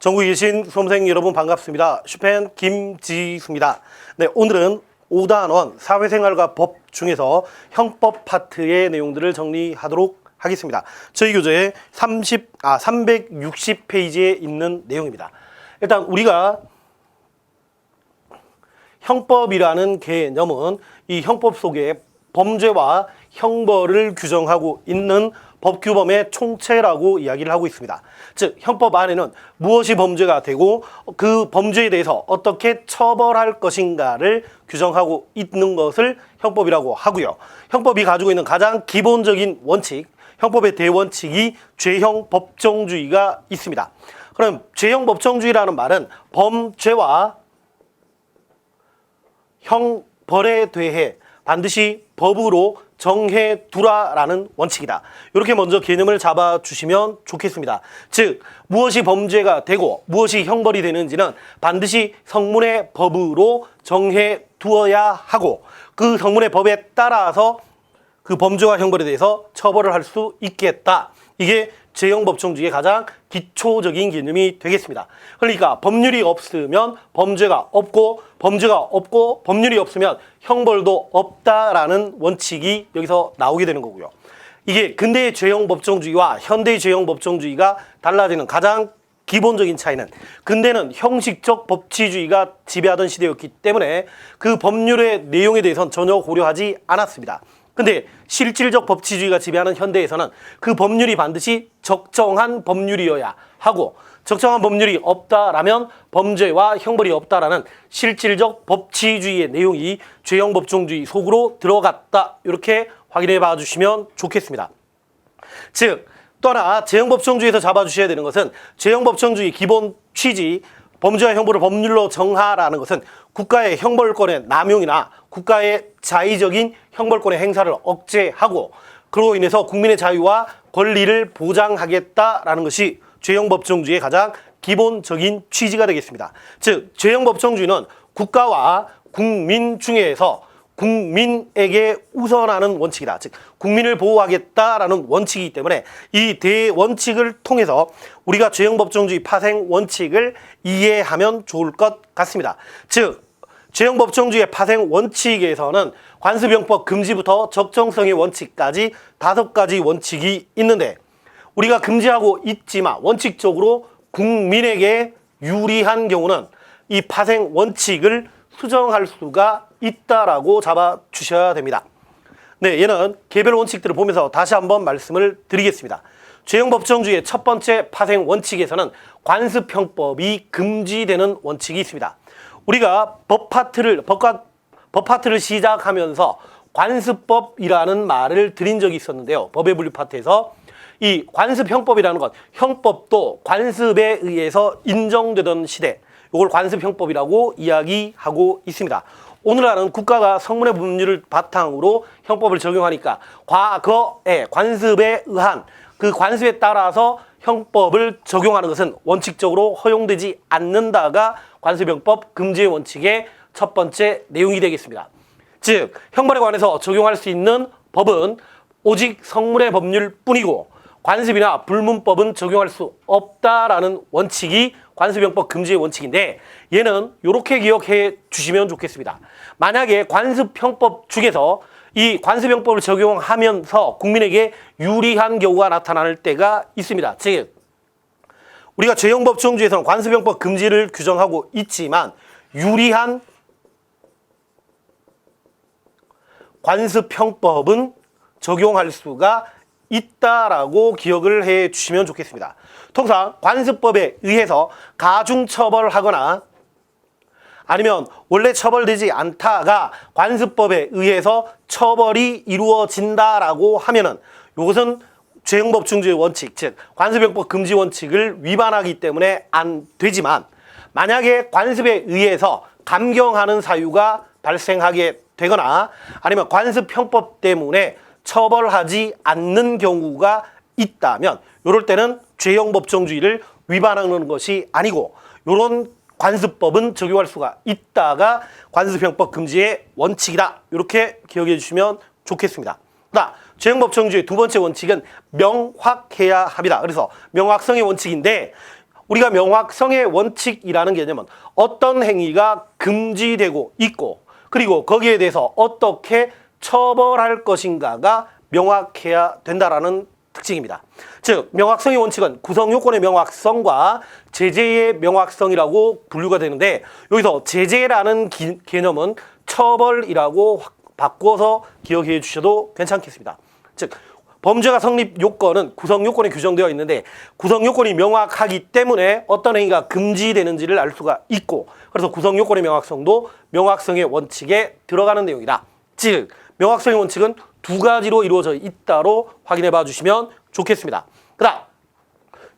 전국에 계신 수험생 여러분 반갑습니다. 슈펜 김지수입니다. 네, 오늘은 5단원 사회생활과 법 중에서 형법 파트의 내용들을 정리하도록 하겠습니다. 저희 교재에 360페이지에 있는 내용입니다. 일단 우리가 형법이라는 개념은 이 형법 속에 범죄와 형벌을 규정하고 있는 법규범의 총체라고 이야기를 하고 있습니다. 즉 형법 안에는 무엇이 범죄가 되고 그 범죄에 대해서 어떻게 처벌할 것인가를 규정하고 있는 것을 형법이라고 하고요. 형법이 가지고 있는 가장 기본적인 원칙, 형법의 대원칙이 죄형 법정주의가 있습니다. 그럼 죄형 법정주의라는 말은 범죄와 형벌에 대해 반드시 법으로 정해두라라는 원칙이다. 이렇게 먼저 개념을 잡아주시면 좋겠습니다. 즉 무엇이 범죄가 되고 무엇이 형벌이 되는지는 반드시 성문의 법으로 정해두어야 하고 그 성문의 법에 따라서 그 범죄와 형벌에 대해서 처벌을 할 수 있겠다. 이게 죄형 법정주의의 가장 기초적인 개념이 되겠습니다. 그러니까 법률이 없으면 범죄가 없고 범죄가 없고 법률이 없으면 형벌도 없다라는 원칙이 여기서 나오게 되는 거고요. 이게 근대의 죄형 법정주의와 현대의 죄형 법정주의가 달라지는 가장 기본적인 차이는 근대는 형식적 법치주의가 지배하던 시대였기 때문에 그 법률의 내용에 대해서는 전혀 고려하지 않았습니다. 근데 실질적 법치주의가 지배하는 현대에서는 그 법률이 반드시 적정한 법률이어야 하고 적정한 법률이 없다라면 범죄와 형벌이 없다라는 실질적 법치주의의 내용이 죄형 법정주의 속으로 들어갔다. 이렇게 확인해 봐 주시면 좋겠습니다. 즉, 또 하나 죄형 법정주의에서 잡아주셔야 되는 것은 죄형 법정주의 기본 취지, 범죄와 형벌을 법률로 정하라는 것은 국가의 형벌권의 남용이나 국가의 자의적인 형벌권의 행사를 억제하고 그로 인해서 국민의 자유와 권리를 보장하겠다라는 것이 죄형 법정주의의 가장 기본적인 취지가 되겠습니다. 즉, 죄형 법정주의는 국가와 국민 중에서 국민에게 우선하는 원칙이다. 즉, 국민을 보호하겠다라는 원칙이기 때문에 이 대원칙을 통해서 우리가 죄형 법정주의 파생 원칙을 이해하면 좋을 것 같습니다. 즉, 죄형 법정주의의 파생 원칙에서는 관습형법 금지부터 적정성의 원칙까지 5가지 원칙이 있는데 우리가 금지하고 있지만 원칙적으로 국민에게 유리한 경우는 이 파생 원칙을 수정할 수가 있다라고 잡아주셔야 됩니다. 네, 얘는 개별 원칙들을 보면서 다시 한번 말씀을 드리겠습니다. 죄형 법정주의의 첫 번째 파생 원칙에서는 관습형법이 금지되는 원칙이 있습니다. 우리가 법 파트를 시작하면서 관습법이라는 말을 드린 적이 있었는데요. 법의 분류 파트에서 이 관습형법이라는 것, 형법도 관습에 의해서 인정되던 시대, 이걸 관습형법이라고 이야기하고 있습니다. 오늘날은 국가가 성문의 법률을 바탕으로 형법을 적용하니까 과거의 관습에 의한 그 관습에 따라서 형법을 적용하는 것은 원칙적으로 허용되지 않는다가 관습형법 금지의 원칙의 첫 번째 내용이 되겠습니다. 즉, 형벌에 관해서 적용할 수 있는 법은 오직 성문의 법률뿐이고 관습이나 불문법은 적용할 수 없다라는 원칙이 관습형법 금지의 원칙인데 얘는 이렇게 기억해 주시면 좋겠습니다. 만약에 관습형법 중에서 이 관습형법을 적용하면서 국민에게 유리한 경우가 나타날 때가 있습니다. 즉, 우리가 죄형 법정주의에서는 관습형법 금지를 규정하고 있지만 유리한 관습형법은 적용할 수가 있다라고 기억을 해 주시면 좋겠습니다. 통상 관습법에 의해서 가중처벌하거나 아니면 원래 처벌되지 않다가 관습법에 의해서 처벌이 이루어진다라고 하면은 이것은 죄형 법정주의 원칙, 즉 관습형법 금지 원칙을 위반하기 때문에 안 되지만 만약에 관습에 의해서 감경하는 사유가 발생하게 되거나 아니면 관습형법 때문에 처벌하지 않는 경우가 있다면 이럴 때는 죄형 법정주의를 위반하는 것이 아니고 이런 관습법은 적용할 수가 있다가 관습형법 금지의 원칙이다. 이렇게 기억해 주시면 좋겠습니다. 죄형 법정주의 두 번째 원칙은 명확해야 합니다. 그래서 명확성의 원칙인데 우리가 명확성의 원칙이라는 개념은 어떤 행위가 금지되고 있고 그리고 거기에 대해서 어떻게 처벌할 것인가가 명확해야 된다라는 특징입니다. 즉 명확성의 원칙은 구성요건의 명확성과 제재의 명확성이라고 분류가 되는데 여기서 제재라는 개념은 처벌이라고 바꿔서 기억해 주셔도 괜찮겠습니다. 즉 범죄가 성립 요건은 구성요건에 규정되어 있는데 구성요건이 명확하기 때문에 어떤 행위가 금지되는지를 알 수가 있고 그래서 구성요건의 명확성도 명확성의 원칙에 들어가는 내용이다. 즉 명확성의 원칙은 두 가지로 이루어져 있다로 확인해 봐 주시면 좋겠습니다. 그 다음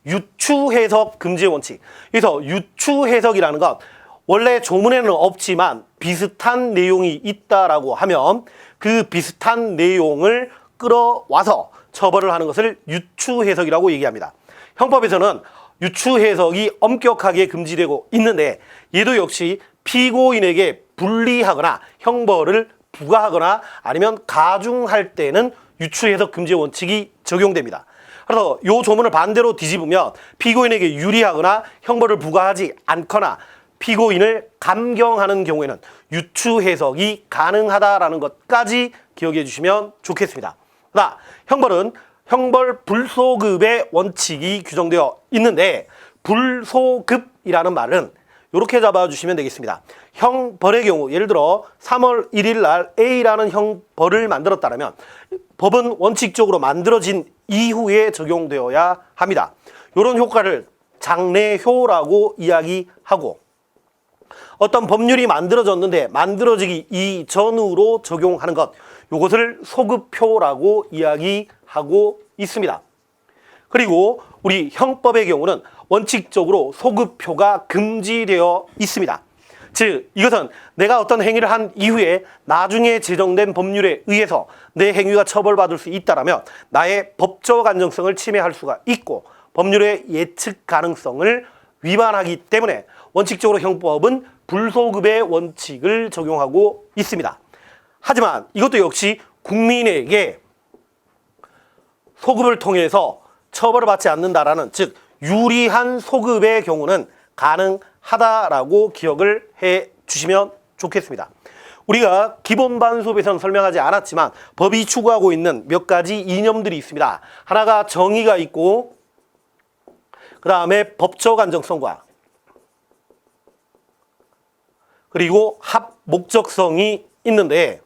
유추해석 금지의 원칙. 그래서 유추해석이라는 것 원래 조문에는 없지만 비슷한 내용이 있다라고 하면 그 비슷한 내용을 끌어와서 처벌을 하는 것을 유추해석이라고 얘기합니다. 형법에서는 유추해석이 엄격하게 금지되고 있는데 얘도 역시 피고인에게 불리하거나 형벌을 부과하거나 아니면 가중할 때는 유추해석 금지의 원칙이 적용됩니다. 그래서 이 조문을 반대로 뒤집으면 피고인에게 유리하거나 형벌을 부과하지 않거나 피고인을 감경하는 경우에는 유추해석이 가능하다라는 것까지 기억해 주시면 좋겠습니다. 그다음 형벌은 형벌 불소급의 원칙이 규정되어 있는데 불소급이라는 말은 이렇게 잡아주시면 되겠습니다. 형벌의 경우 예를 들어 3월 1일 날 A라는 형벌을 만들었다면 법은 원칙적으로 만들어진 이후에 적용되어야 합니다. 이런 효과를 장래효라고 이야기하고 어떤 법률이 만들어졌는데 만들어지기 이전으로 적용하는 것 이것을 소급효라고 이야기하고 있습니다. 그리고 우리 형법의 경우는 원칙적으로 소급효가 금지되어 있습니다. 즉 이것은 내가 어떤 행위를 한 이후에 나중에 제정된 법률에 의해서 내 행위가 처벌받을 수 있다면 나의 법적 안정성을 침해할 수가 있고 법률의 예측 가능성을 위반하기 때문에 원칙적으로 형법은 불소급의 원칙을 적용하고 있습니다. 하지만 이것도 역시 국민에게 소급을 통해서 처벌을 받지 않는다라는 즉 유리한 소급의 경우는 가능하다라고 기억을 해 주시면 좋겠습니다. 우리가 기본반 수업에서는 설명하지 않았지만 법이 추구하고 있는 몇 가지 이념들이 있습니다. 하나가 정의가 있고 그 다음에 법적 안정성과 그리고 합목적성이 있는데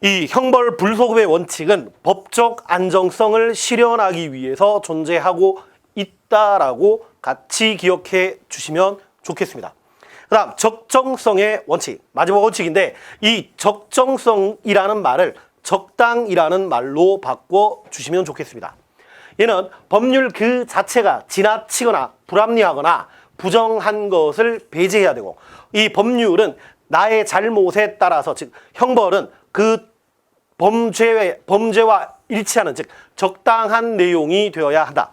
이 형벌 불소급의 원칙은 법적 안정성을 실현하기 위해서 존재하고 있다라고 같이 기억해 주시면 좋겠습니다. 그 다음 적정성의 원칙, 마지막 원칙인데 이 적정성이라는 말을 적당이라는 말로 바꿔 주시면 좋겠습니다. 얘는 법률 그 자체가 지나치거나 불합리하거나 부정한 것을 배제해야 되고 이 법률은 나의 잘못에 따라서 즉 형벌은 그 범죄와 일치하는 즉 적당한 내용이 되어야 한다.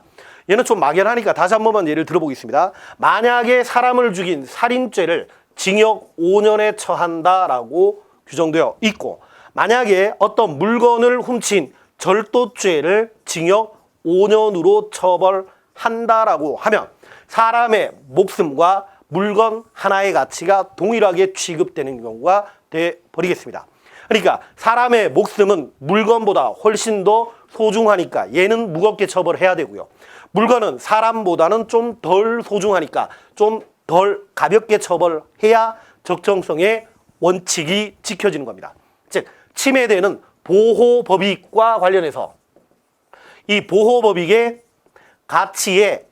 얘는 좀 막연하니까 다시 한 번만 예를 들어보겠습니다. 만약에 사람을 죽인 살인죄를 징역 5년에 처한다라고 규정되어 있고 만약에 어떤 물건을 훔친 절도죄를 징역 5년으로 처벌한다라고 하면 사람의 목숨과 물건 하나의 가치가 동일하게 취급되는 경우가 되어버리겠습니다. 그러니까 사람의 목숨은 물건보다 훨씬 더 소중하니까 얘는 무겁게 처벌해야 되고요. 물건은 사람보다는 좀 덜 소중하니까 좀 덜 가볍게 처벌해야 적정성의 원칙이 지켜지는 겁니다. 즉 침해되는 보호법익과 관련해서 이 보호법익의 가치에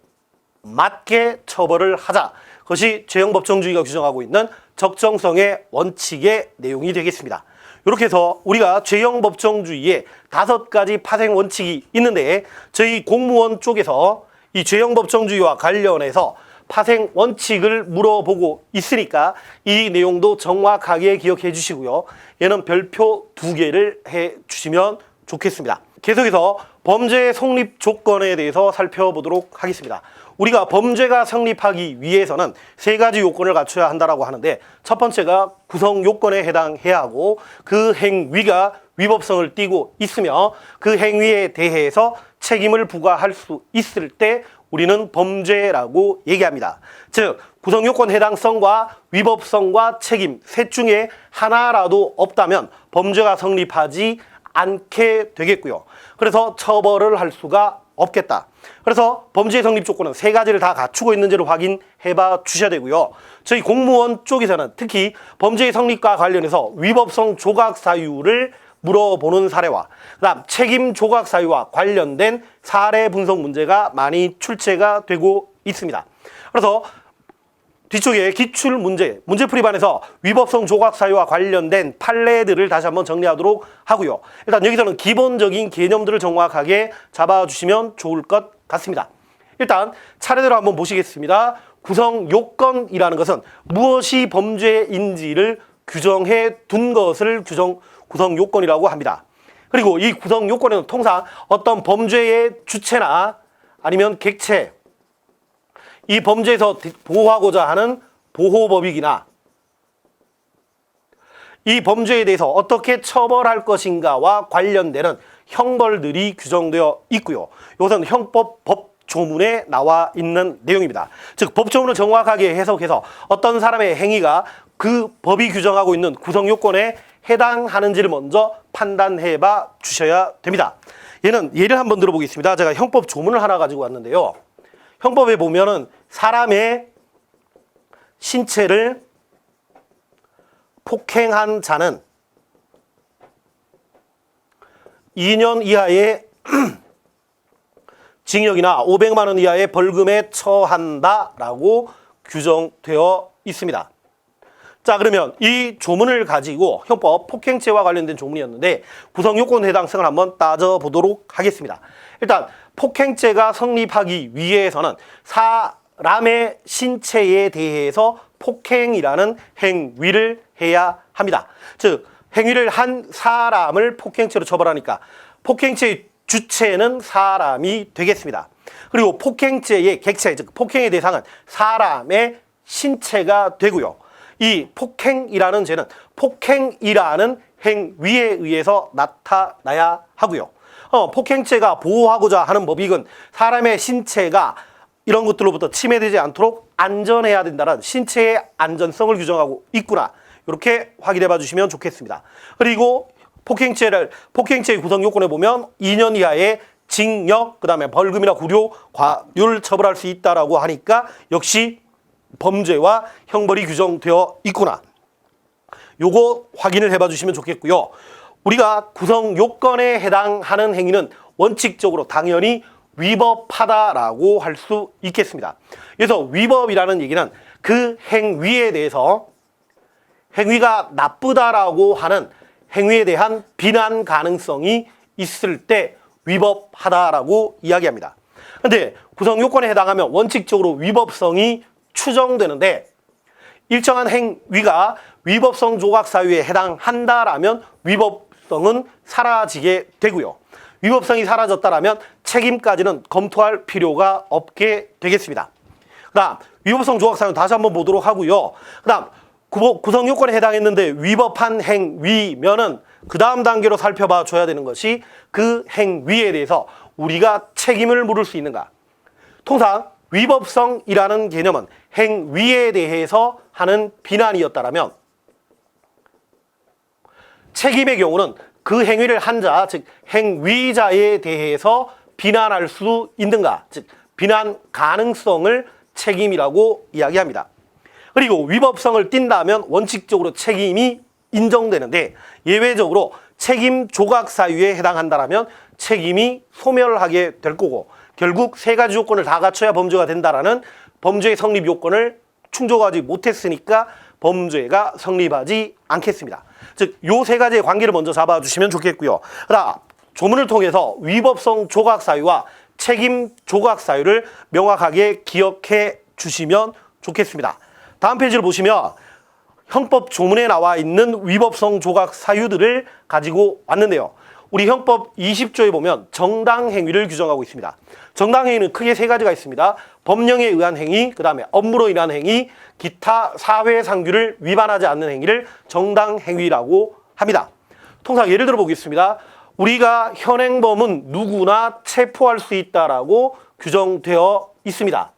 맞게 처벌을 하자. 그것이 죄형법정주의가 규정하고 있는 적정성의 원칙의 내용이 되겠습니다. 이렇게 해서 우리가 죄형법정주의에 5가지 파생 원칙이 있는데 저희 공무원 쪽에서 이 죄형법정주의와 관련해서 파생 원칙을 물어보고 있으니까 이 내용도 정확하게 기억해 주시고요. 얘는 별표 2개를 해 주시면 좋겠습니다. 계속해서 범죄의 성립 조건에 대해서 살펴보도록 하겠습니다. 우리가 범죄가 성립하기 위해서는 3가지 요건을 갖춰야 한다고 하는데 첫 번째가 구성 요건에 해당해야 하고 그 행위가 위법성을 띠고 있으며 그 행위에 대해서 책임을 부과할 수 있을 때 우리는 범죄라고 얘기합니다. 즉 구성요건 해당성과 위법성과 책임 셋 중에 하나라도 없다면 범죄가 성립하지 않게 되겠고요. 그래서 처벌을 할 수가 없겠다. 그래서 범죄 성립 조건은 세 가지를 다 갖추고 있는지를 확인해봐 주셔야 되고요. 저희 공무원 쪽에서는 특히 범죄 성립과 관련해서 위법성 조각 사유를 물어보는 사례와 그다음 책임 조각 사유와 관련된 사례 분석 문제가 많이 출제가 되고 있습니다. 그래서 뒤쪽에 기출 문제, 문제풀이반에서 위법성 조각 사유와 관련된 판례들을 다시 한번 정리하도록 하고요. 일단 여기서는 기본적인 개념들을 정확하게 잡아주시면 좋을 것 같습니다. 일단 차례대로 한번 보시겠습니다. 구성 요건이라는 것은 무엇이 범죄인지를 규정해 둔 것을 구성 요건이라고 합니다. 그리고 이 구성 요건에는 통상 어떤 범죄의 주체나 아니면 객체, 이 범죄에서 보호하고자 하는 보호법익이나 이 범죄에 대해서 어떻게 처벌할 것인가와 관련되는 형벌들이 규정되어 있고요. 이것은 형법 법조문에 나와 있는 내용입니다. 즉 법조문을 정확하게 해석해서 어떤 사람의 행위가 그 법이 규정하고 있는 구성 요건에 해당하는지를 먼저 판단해 봐 주셔야 됩니다. 얘는 예를 한번 들어보겠습니다. 제가 형법 조문을 하나 가지고 왔는데요. 형법에 보면은 사람의 신체를 폭행한 자는 2년 이하의 징역이나 500만 원 이하의 벌금에 처한다라고 규정되어 있습니다. 자, 그러면 이 조문을 가지고 형법 폭행죄와 관련된 조문이었는데 구성요건 해당성을 한번 따져보도록 하겠습니다. 일단 폭행죄가 성립하기 위해서는 사람의 신체에 대해서 폭행이라는 행위를 해야 합니다. 즉 행위를 한 사람을 폭행죄로 처벌하니까 폭행죄의 주체는 사람이 되겠습니다. 그리고 폭행죄의 객체, 즉 폭행의 대상은 사람의 신체가 되고요. 이 폭행이라는 죄는 폭행이라는 행위에 의해서 나타나야 하고요. 폭행죄가 보호하고자 하는 법익은 사람의 신체가 이런 것들로부터 침해되지 않도록 안전해야 된다는 신체의 안전성을 규정하고 있구나. 이렇게 확인해 봐 주시면 좋겠습니다. 그리고 폭행죄의 구성 요건에 보면 2년 이하의 징역, 그 다음에 벌금이나 구류, 과유를 처벌할 수 있다라고 하니까 역시 범죄와 형벌이 규정되어 있구나. 요거 확인을 해봐 주시면 좋겠고요. 우리가 구성 요건에 해당하는 행위는 원칙적으로 당연히 위법하다라고 할 수 있겠습니다. 그래서 위법이라는 얘기는 그 행위에 대해서 행위가 나쁘다라고 하는 행위에 대한 비난 가능성이 있을 때 위법하다라고 이야기합니다. 그런데 구성 요건에 해당하면 원칙적으로 위법성이 추정되는데 일정한 행위가 위법성 조각 사유에 해당한다라면 위법성은 사라지게 되고요. 위법성이 사라졌다라면 책임까지는 검토할 필요가 없게 되겠습니다. 그다음 위법성 조각 사유는 다시 한번 보도록 하고요. 그다음 구성 요건에 해당했는데 위법한 행위면은 그 다음 단계로 살펴봐 줘야 되는 것이 그 행위에 대해서 우리가 책임을 물을 수 있는가. 통상 위법성이라는 개념은 행위에 대해서 하는 비난이었다라면 책임의 경우는 그 행위를 한 자, 즉 행위자에 대해서 비난할 수 있는가, 즉 비난 가능성을 책임이라고 이야기합니다. 그리고 위법성을 띈다면 원칙적으로 책임이 인정되는데 예외적으로 책임 조각 사유에 해당한다라면 책임이 소멸하게 될 거고 결국 세 가지 요건을 다 갖춰야 범죄가 된다라는 범죄의 성립 요건을 충족하지 못했으니까 범죄가 성립하지 않겠습니다. 즉, 요 세 가지의 관계를 먼저 잡아주시면 좋겠고요. 그다음 조문을 통해서 위법성 조각 사유와 책임 조각 사유를 명확하게 기억해 주시면 좋겠습니다. 다음 페이지를 보시면 형법 조문에 나와 있는 위법성 조각 사유들을 가지고 왔는데요. 우리 형법 20조에 보면 정당행위를 규정하고 있습니다. 정당행위는 크게 세 가지가 있습니다. 법령에 의한 행위, 그 다음에 업무로 인한 행위, 기타 사회상규를 위반하지 않는 행위를 정당행위라고 합니다. 통상 예를 들어 보겠습니다. 우리가 현행범은 누구나 체포할 수 있다라고 규정되어 있습니다.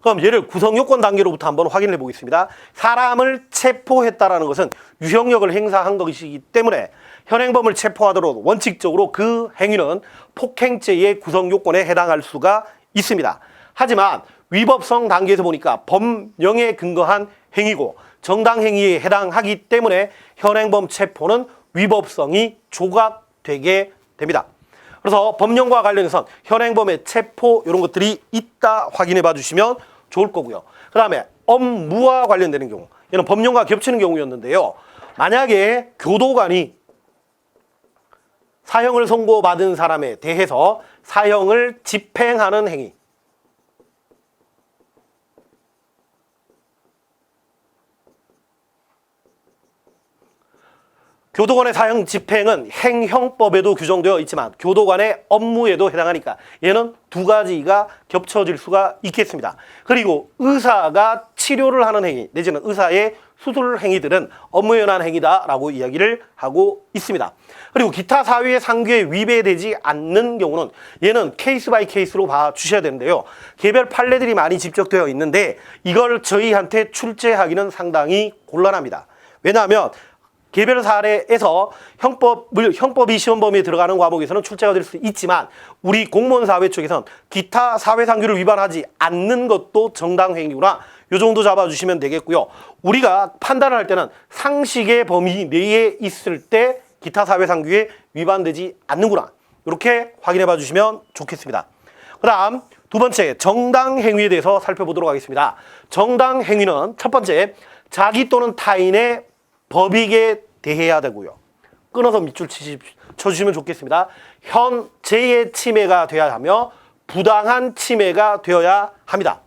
그럼 얘를 구성요건 단계로부터 한번 확인해 보겠습니다. 사람을 체포했다라는 것은 유형력을 행사한 것이기 때문에 현행범을 체포하도록 원칙적으로 그 행위는 폭행죄의 구성요건에 해당할 수가 있습니다. 하지만 위법성 단계에서 보니까 법령에 근거한 행위고 정당행위에 해당하기 때문에 현행범 체포는 위법성이 조각되게 됩니다. 그래서 법령과 관련해서 현행범의 체포 이런 것들이 있다 확인해 봐 주시면 좋을 거고요. 그 다음에 업무와 관련되는 경우, 얘는 법령과 겹치는 경우였는데요. 만약에 교도관이 사형을 선고받은 사람에 대해서 사형을 집행하는 행위, 교도관의 사형 집행은 행형법에도 규정되어 있지만 교도관의 업무에도 해당하니까 얘는 두 가지가 겹쳐질 수가 있겠습니다. 그리고 의사가 치료를 하는 행위 내지는 의사의 수술 행위들은 업무에 관한 행위다라고 이야기를 하고 있습니다. 그리고 기타 사유의 상규에 위배되지 않는 경우는 얘는 케이스 바이 케이스로 봐주셔야 되는데요. 개별 판례들이 많이 집적되어 있는데 이걸 저희한테 출제하기는 상당히 곤란합니다. 왜냐하면 개별 사례에서 형법이 시험 범위에 들어가는 과목에서는 출제가 될 수 있지만 우리 공무원 사회 쪽에서는 기타 사회상규를 위반하지 않는 것도 정당행위구나. 이 정도 잡아주시면 되겠고요. 우리가 판단을 할 때는 상식의 범위 내에 있을 때 기타 사회상규에 위반되지 않는구나. 이렇게 확인해 봐 주시면 좋겠습니다. 그 다음 두 번째 정당행위에 대해서 살펴보도록 하겠습니다. 정당행위는 첫 번째 자기 또는 타인의 법익에 대해야 되고요. 끊어서 밑줄 쳐주시면 좋겠습니다. 현재의 침해가 되어야 하며 부당한 침해가 되어야 합니다.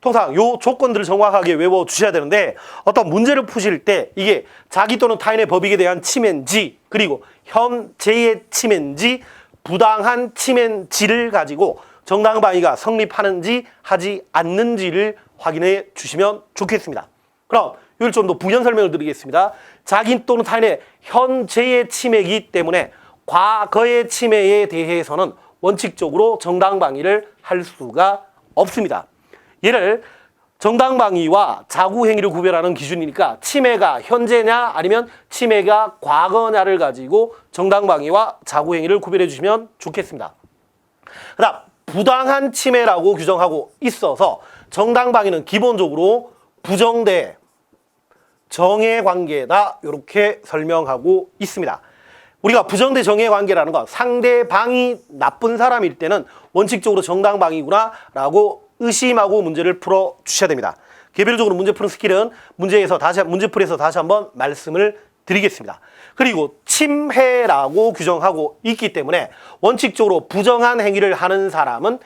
통상 이 조건들을 정확하게 외워주셔야 되는데 어떤 문제를 푸실 때 이게 자기 또는 타인의 법익에 대한 침해인지 그리고 현재의 침해인지 부당한 침해인지를 가지고 정당방위가 성립하는지 하지 않는지를 확인해 주시면 좋겠습니다. 그럼 이걸 좀 더 부연 설명을 드리겠습니다. 자기 또는 타인의 현재의 침해이기 때문에 과거의 침해에 대해서는 원칙적으로 정당방위를 할 수가 없습니다. 얘를 정당방위와 자구행위를 구별하는 기준이니까 침해가 현재냐 아니면 침해가 과거냐를 가지고 정당방위와 자구행위를 구별해 주시면 좋겠습니다. 그 다음 부당한 침해라고 규정하고 있어서 정당방위는 기본적으로 부정대 정해관계다 이렇게 설명하고 있습니다. 우리가 부정대 정해관계라는 건 상대방이 나쁜 사람일 때는 원칙적으로 정당방위구나 라고 의심하고 문제를 풀어주셔야 됩니다. 개별적으로 문제 푸는 스킬은 문제풀이에서 다시 한번 말씀을 드리겠습니다. 그리고 침해라고 규정하고 있기 때문에 원칙적으로 부정한 행위를 하는 사람은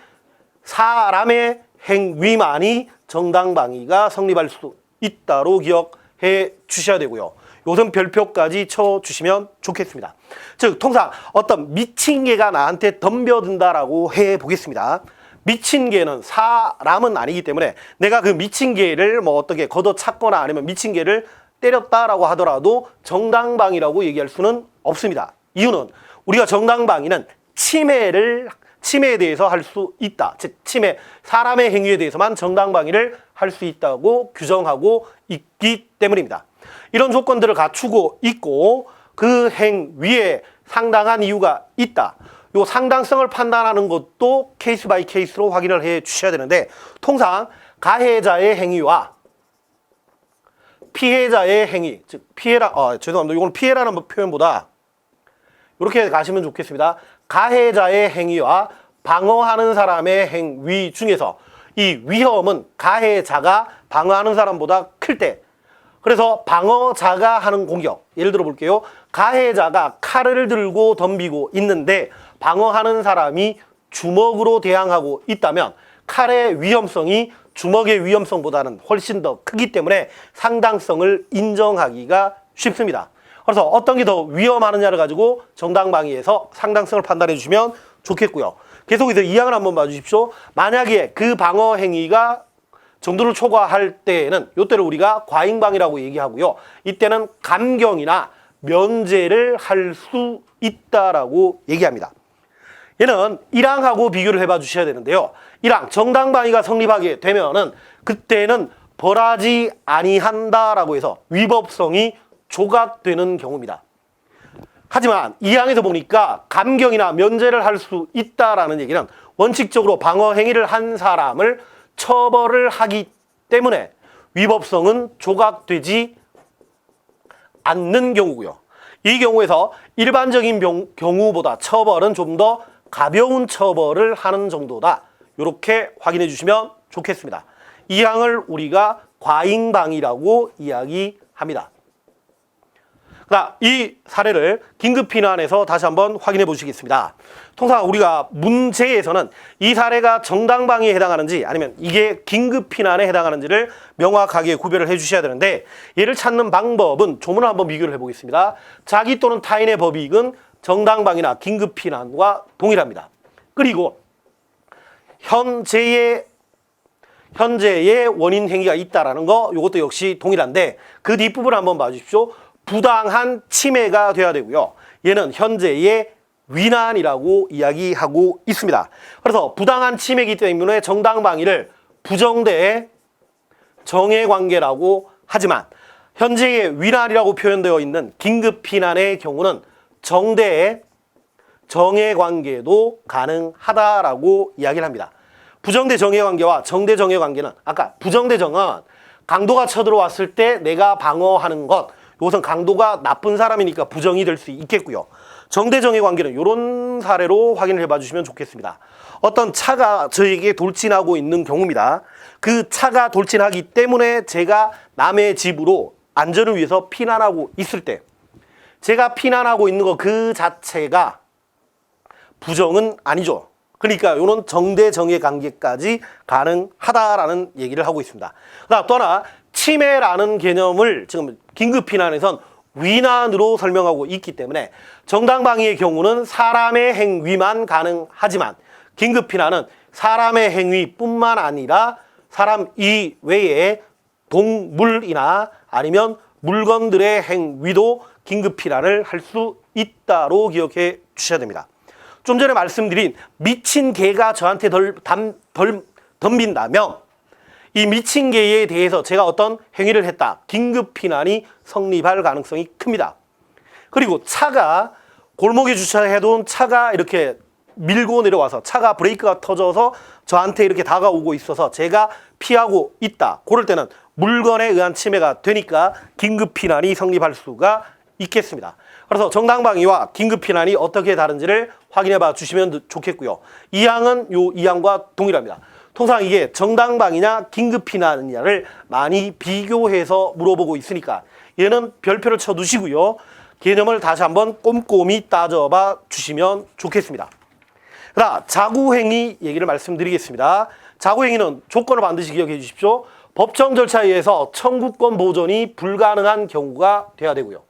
사람의 행위만이 정당방위가 성립할 수 있다로 기억해 주셔야 되고요. 요즘 별표까지 쳐주시면 좋겠습니다. 즉 통상 어떤 미친 개가 나한테 덤벼든다라고 해보겠습니다. 미친 개는 사람은 아니기 때문에 내가 그 미친 개를 뭐 어떻게 걷어찼거나 아니면 미친 개를 때렸다라고 하더라도 정당방위라고 얘기할 수는 없습니다. 이유는 우리가 정당방위는 침해에 대해서 할 수 있다. 즉 침해, 사람의 행위에 대해서만 정당방위를 할 수 있다고 규정하고 있기 때문입니다. 이런 조건들을 갖추고 있고 그 행위에 상당한 이유가 있다. 요 상당성을 판단하는 것도 케이스 바이 케이스로 확인을 해 주셔야 되는데 통상 가해자의 행위와 피해자의 행위, 즉 죄송합니다. 이건 피해라는 표현보다 이렇게 가시면 좋겠습니다. 가해자의 행위와 방어하는 사람의 행위 중에서 이 위험은 가해자가 방어하는 사람보다 클 때, 그래서 방어자가 하는 공격, 예를 들어 볼게요. 가해자가 칼을 들고 덤비고 있는데 방어하는 사람이 주먹으로 대항하고 있다면 칼의 위험성이 주먹의 위험성보다는 훨씬 더 크기 때문에 상당성을 인정하기가 쉽습니다. 그래서 어떤 게 더 위험하느냐를 가지고 정당방위에서 상당성을 판단해 주시면 좋겠고요. 계속해서 이항을 한번 봐주십시오. 만약에 그 방어 행위가 정도를 초과할 때에는 이때를 우리가 과잉방위라고 얘기하고요. 이때는 감경이나 면제를 할 수 있다라고 얘기합니다. 얘는 1항하고 비교를 해봐 주셔야 되는데요. 1항 정당방위가 성립하게 되면은 그때는 벌하지 아니한다라고 해서 위법성이 조각되는 경우입니다. 하지만 2항에서 보니까 감경이나 면제를 할 수 있다라는 얘기는 원칙적으로 방어 행위를 한 사람을 처벌을 하기 때문에 위법성은 조각되지 않는 경우고요. 이 경우에서 일반적인 경우보다 처벌은 좀 더 가벼운 처벌을 하는 정도다. 이렇게 확인해 주시면 좋겠습니다. 이 항을 우리가 과잉방위라고 이야기합니다. 이 사례를 긴급피난에서 다시 한번 확인해 보시겠습니다. 통상 우리가 문제에서는 이 사례가 정당방위에 해당하는지 아니면 이게 긴급피난에 해당하는지를 명확하게 구별을 해 주셔야 되는데, 얘를 찾는 방법은 조문을 한번 비교를 해 보겠습니다. 자기 또는 타인의 법익은 정당방위나 긴급피난과 동일합니다. 그리고 현재의 원인 행위가 있다라는 거, 이것도 역시 동일한데 그 뒷부분 한번 봐주십시오. 부당한 침해가 돼야 되고요. 얘는 현재의 위난이라고 이야기하고 있습니다. 그래서 부당한 침해이기 때문에 정당방위를 부정대의 정해관계라고 하지만 현재의 위난이라고 표현되어 있는 긴급피난의 경우는 정대의 정해관계도 가능하다라고 이야기를 합니다. 부정대 정해관계와 정대 정해관계는 아까 부정대 정은 강도가 쳐들어왔을 때 내가 방어하는 것, 이것은 강도가 나쁜 사람이니까 부정이 될 수 있겠고요. 정대정의 관계는 이런 사례로 확인을 해봐 주시면 좋겠습니다. 어떤 차가 저에게 돌진하고 있는 경우입니다. 그 차가 돌진하기 때문에 제가 남의 집으로 안전을 위해서 피난하고 있을 때, 제가 피난하고 있는 거 그 자체가 부정은 아니죠. 그러니까 이런 정대정의 관계까지 가능하다라는 얘기를 하고 있습니다. 또 하나, 침해라는 개념을 지금 긴급피난에선 위난으로 설명하고 있기 때문에 정당방위의 경우는 사람의 행위만 가능하지만 긴급피난은 사람의 행위뿐만 아니라 사람 이외에 동물이나 아니면 물건들의 행위도 긴급피난을 할 수 있다로 기억해 주셔야 됩니다. 좀 전에 말씀드린 미친 개가 저한테 덤빈다면 이 미친 개에 대해서 제가 어떤 행위를 했다. 긴급피난이 성립할 가능성이 큽니다. 그리고 차가 골목에 주차해둔 차가 이렇게 밀고 내려와서 차가 브레이크가 터져서 저한테 이렇게 다가오고 있어서 제가 피하고 있다. 그럴 때는 물건에 의한 침해가 되니까 긴급피난이 성립할 수가 있겠습니다. 그래서 정당방위와 긴급피난이 어떻게 다른지를 확인해 봐 주시면 좋겠고요. 이 항은 이 항과 동일합니다. 통상 이게 정당방위냐 긴급피난이냐를 많이 비교해서 물어보고 있으니까 얘는 별표를 쳐 두시고요. 개념을 다시 한번 꼼꼼히 따져봐 주시면 좋겠습니다. 그다음 자구행위 얘기를 말씀드리겠습니다. 자구행위는 조건을 반드시 기억해 주십시오. 법정 절차에 의해서 청구권 보존이 불가능한 경우가 돼야 되고요.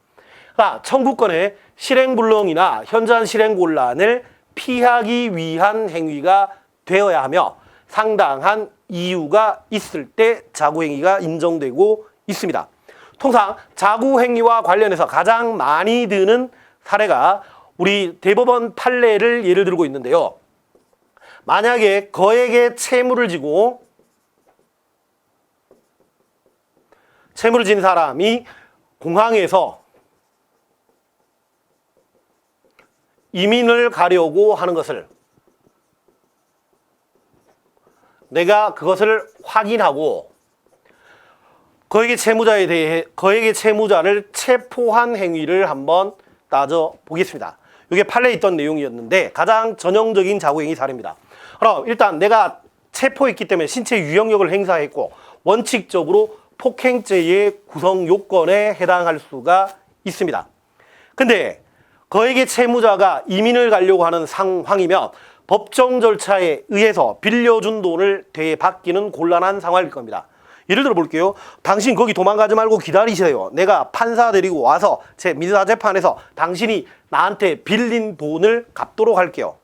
청구권의 실행불능이나 현저한 실행곤란을 피하기 위한 행위가 되어야 하며 상당한 이유가 있을 때 자구행위가 인정되고 있습니다. 통상 자구행위와 관련해서 가장 많이 드는 사례가 우리 대법원 판례를 예를 들고 있는데요. 만약에 거액의 채무를 지고 채무를 진 사람이 공항에서 이민을 가려고 하는 것을 내가 그것을 확인하고 거액의 채무자에 대해 거액의 채무자를 체포한 행위를 한번 따져 보겠습니다. 이게 판례에 있던 내용이었는데 가장 전형적인 자구행위 사례입니다. 그럼 일단 내가 체포했기 때문에 신체 유형력을 행사했고 원칙적으로 폭행죄의 구성 요건에 해당할 수가 있습니다. 근데 거액의 채무자가 이민을 가려고 하는 상황이면 법정 절차에 의해서 빌려준 돈을 되받기는 곤란한 상황일 겁니다. 예를 들어 볼게요. 당신 거기 도망가지 말고 기다리세요. 내가 판사 데리고 와서 제 민사재판에서 당신이 나한테 빌린 돈을 갚도록 할게요.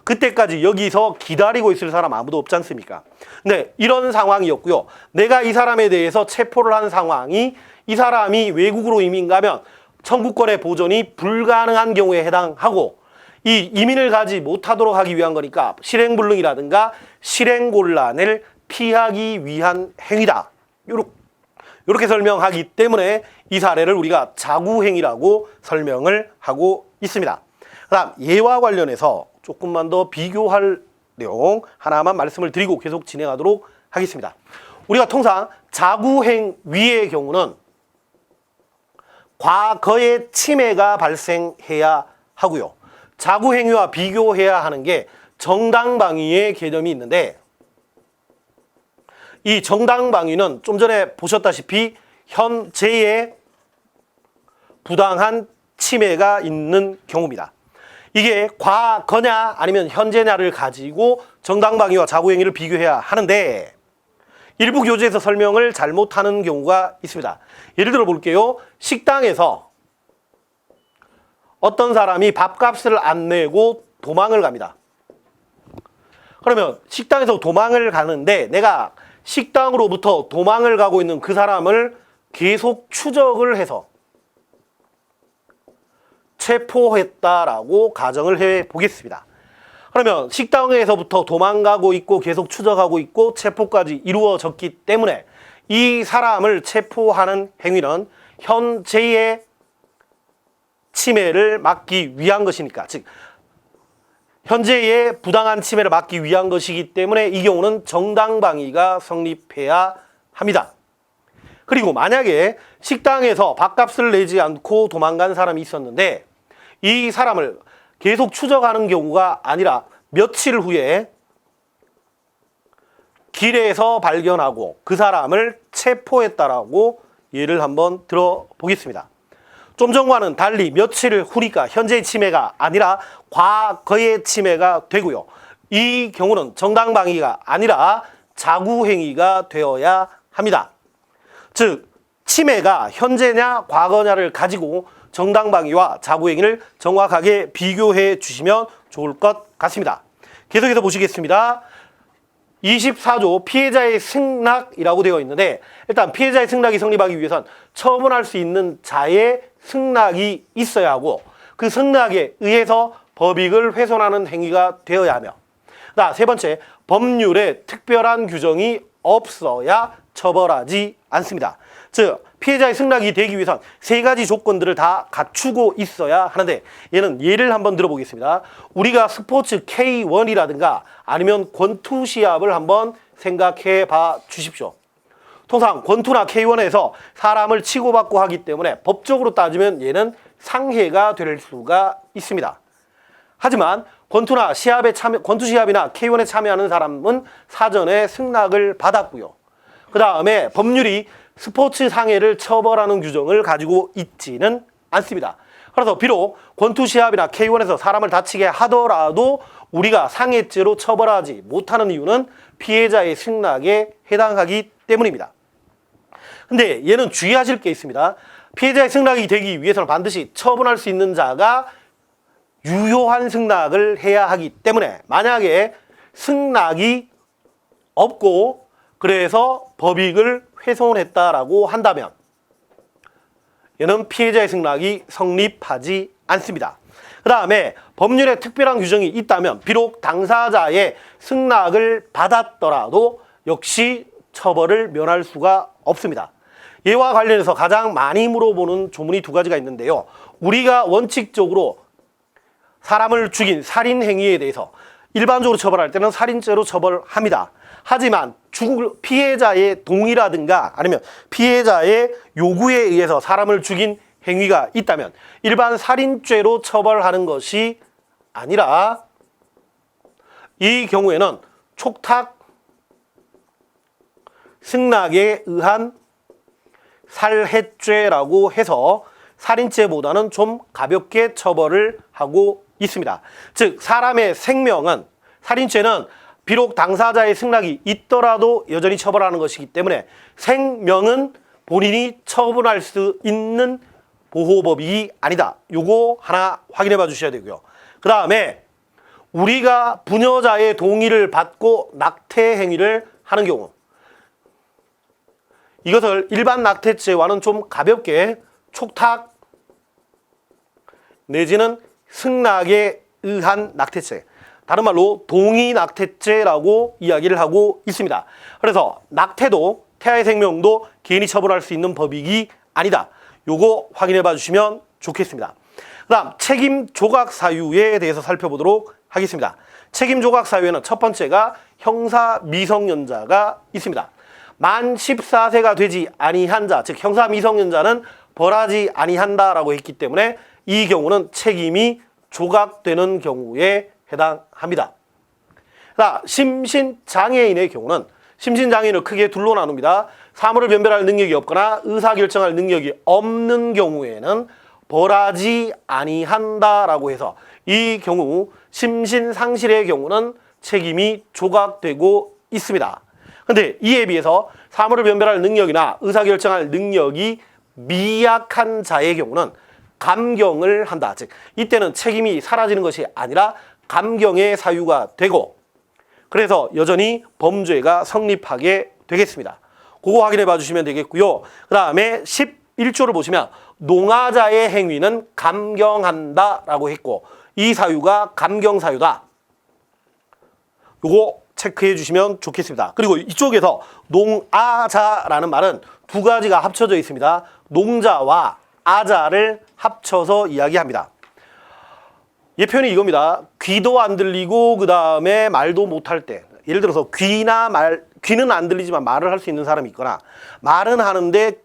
그때까지 여기서 기다리고 있을 사람 아무도 없지 않습니까? 네, 이런 상황이었고요. 내가 이 사람에 대해서 체포를 한 상황이 이 사람이 외국으로 이민 가면 청구권의 보존이 불가능한 경우에 해당하고 이 이민을 가지 못하도록 하기 위한 거니까 실행불능이라든가 실행곤란을 피하기 위한 행위다. 이렇게 설명하기 때문에 이 사례를 우리가 자구행위라고 설명을 하고 있습니다. 그 다음 예와 관련해서 조금만 더 비교할 내용 하나만 말씀을 드리고 계속 진행하도록 하겠습니다. 우리가 통상 자구행위의 경우는 과거의 침해가 발생해야 하고요. 자구행위와 비교해야 하는 게 정당방위의 개념이 있는데, 이 정당방위는 좀 전에 보셨다시피 현재의 부당한 침해가 있는 경우입니다. 이게 과거냐 아니면 현재냐를 가지고 정당방위와 자구행위를 비교해야 하는데, 일부 교재에서 설명을 잘못하는 경우가 있습니다. 예를 들어 볼게요. 식당에서 어떤 사람이 밥값을 안 내고 도망을 갑니다. 그러면 식당에서 도망을 가는데 내가 식당으로부터 도망을 가고 있는 그 사람을 계속 추적을 해서 체포했다라고 가정을 해 보겠습니다. 그러면 식당에서부터 도망가고 있고 계속 추적하고 있고 체포까지 이루어졌기 때문에 이 사람을 체포하는 행위는 현재의 침해를 막기 위한 것이니까, 즉 현재의 부당한 침해를 막기 위한 것이기 때문에 이 경우는 정당방위가 성립해야 합니다. 그리고 만약에 식당에서 밥값을 내지 않고 도망간 사람이 있었는데 이 사람을 계속 추적하는 경우가 아니라 며칠 후에 길에서 발견하고 그 사람을 체포했다라고 예를 한번 들어보겠습니다. 좀 전과는 달리 며칠 후니까 현재의 침해가 아니라 과거의 침해가 되고요. 이 경우는 정당방위가 아니라 자구행위가 되어야 합니다. 즉 침해가 현재냐 과거냐를 가지고 정당방위와 자구행위를 정확하게 비교해 주시면 좋을 것 같습니다. 계속해서 보시겠습니다. 24조 피해자의 승낙이라고 되어 있는데, 일단 피해자의 승낙이 성립하기 위해선 처분할 수 있는 자의 승낙이 있어야 하고 그 승낙에 의해서 법익을 훼손하는 행위가 되어야 하며, 세 번째, 법률에 특별한 규정이 없어야 처벌하지 않습니다. 즉 피해자의 승낙이 되기 위해선 세 가지 조건들을 다 갖추고 있어야 하는데, 얘는 예를 한번 들어보겠습니다. 우리가 스포츠 K1이라든가 아니면 권투 시합을 한번 생각해 봐 주십시오. 통상 권투나 K1에서 사람을 치고받고 하기 때문에 법적으로 따지면 얘는 상해가 될 수가 있습니다. 하지만 권투 시합이나 K1에 참여하는 사람은 사전에 승낙을 받았고요. 그 다음에 법률이 스포츠 상해를 처벌하는 규정을 가지고 있지는 않습니다. 그래서 비록 권투 시합이나 K1에서 사람을 다치게 하더라도 우리가 상해죄로 처벌하지 못하는 이유는 피해자의 승낙에 해당하기 때문입니다. 근데 얘는 주의하실 게 있습니다. 피해자의 승낙이 되기 위해서는 반드시 처분할 수 있는 자가 유효한 승낙을 해야 하기 때문에, 만약에 승낙이 없고 그래서 법익을 훼손했다라고 한다면 얘는 피해자의 승낙이 성립하지 않습니다. 그 다음에 법률에 특별한 규정이 있다면 비록 당사자의 승낙을 받았더라도 역시 처벌을 면할 수가 없습니다. 얘와 관련해서 가장 많이 물어보는 조문이 두 가지가 있는데요. 우리가 원칙적으로 사람을 죽인 살인 행위에 대해서 일반적으로 처벌할 때는 살인죄로 처벌합니다. 하지만 피해자의 동의라든가 아니면 피해자의 요구에 의해서 사람을 죽인 행위가 있다면 일반 살인죄로 처벌하는 것이 아니라 이 경우에는 촉탁 승낙에 의한 살해죄라고 해서 살인죄보다는 좀 가볍게 처벌을 하고 있습니다. 즉 사람의 생명은, 살인죄는 비록 당사자의 승낙이 있더라도 여전히 처벌하는 것이기 때문에 생명은 본인이 처분할 수 있는 보호법이 아니다. 요거 하나 확인해 봐 주셔야 되고요. 그 다음에 우리가 부녀자의 동의를 받고 낙태 행위를 하는 경우, 이것을 일반 낙태죄와는 좀 가볍게 촉탁 내지는 승낙에 의한 낙태죄, 다른 말로 동의낙태죄라고 이야기를 하고 있습니다. 그래서 낙태도 태아의 생명도 개인이 처벌할 수 있는 법익이 아니다. 요거 확인해 봐 주시면 좋겠습니다. 그 다음 책임 조각 사유에 대해서 살펴보도록 하겠습니다. 책임 조각 사유에는 첫 번째가 형사 미성년자가 있습니다. 만 14세가 되지 아니한 자, 즉 형사 미성년자는 벌하지 아니한다라고 했기 때문에 이 경우는 책임이 조각되는 경우에 해당합니다. 심신장애인의 경우는 심신장애인을 크게 둘로 나눕니다. 사물을 변별할 능력이 없거나 의사결정할 능력이 없는 경우에는 벌하지 아니한다라고 해서 이 경우 심신상실의 경우는 책임이 조각되고 있습니다. 근데 이에 비해서 사물을 변별할 능력이나 의사결정할 능력이 미약한 자의 경우는 감경을 한다. 즉 이때는 책임이 사라지는 것이 아니라 감경의 사유가 되고 그래서 여전히 범죄가 성립하게 되겠습니다. 그거 확인해 봐 주시면 되겠고요. 그 다음에 11조를 보시면 농아자의 행위는 감경한다라고 했고 이 사유가 감경사유다. 요거 체크해 주시면 좋겠습니다. 그리고 이쪽에서 농아자라는 말은 두 가지가 합쳐져 있습니다. 농자와 아자를 합쳐서 이야기합니다. 이 표현이 이겁니다. 귀도 안 들리고 그 다음에 말도 못할 때 예를 들어서 귀는 안 들리지만 말을 할 수 있는 사람이 있거나 말은 하는데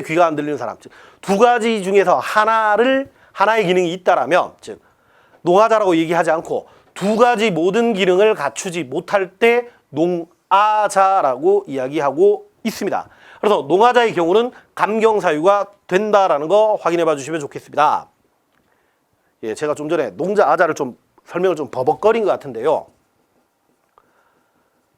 귀가 안 들리는 사람, 즉 두 가지 중에서 하나의 기능이 있다라면, 즉 농아자라고 얘기하지 않고 두 가지 모든 기능을 갖추지 못할 때 농아자라고 이야기하고 있습니다. 그래서 농아자의 경우는 감경사유가 된다라는 거 확인해 봐 주시면 좋겠습니다. 예, 제가 좀 전에 농자아자를 좀 설명을 좀 버벅거린 것 같은데요.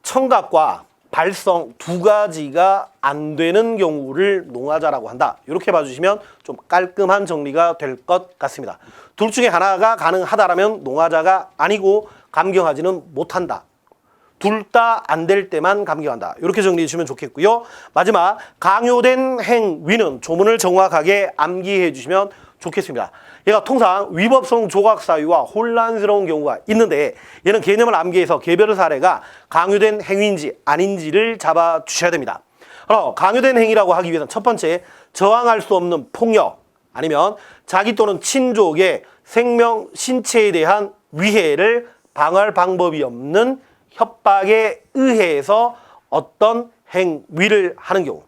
청각과 발성 두 가지가 안 되는 경우를 농아자라고 한다. 이렇게 봐주시면 좀 깔끔한 정리가 될 것 같습니다. 둘 중에 하나가 가능하다라면 농아자가 아니고 감경하지는 못한다. 둘 다 안 될 때만 감경한다. 이렇게 정리해 주시면 좋겠고요. 마지막 강요된 행위는 조문을 정확하게 암기해 주시면 좋겠습니다. 얘가 통상 위법성 조각 사유와 혼란스러운 경우가 있는데 얘는 개념을 암기해서 개별 사례가 강요된 행위인지 아닌지를 잡아 주셔야 됩니다. 강요된 행위라고 하기 위해서는 첫 번째, 저항할 수 없는 폭력 아니면 자기 또는 친족의 생명, 신체에 대한 위해를 방어할 방법이 없는 협박에 의해서 어떤 행위를 하는 경우,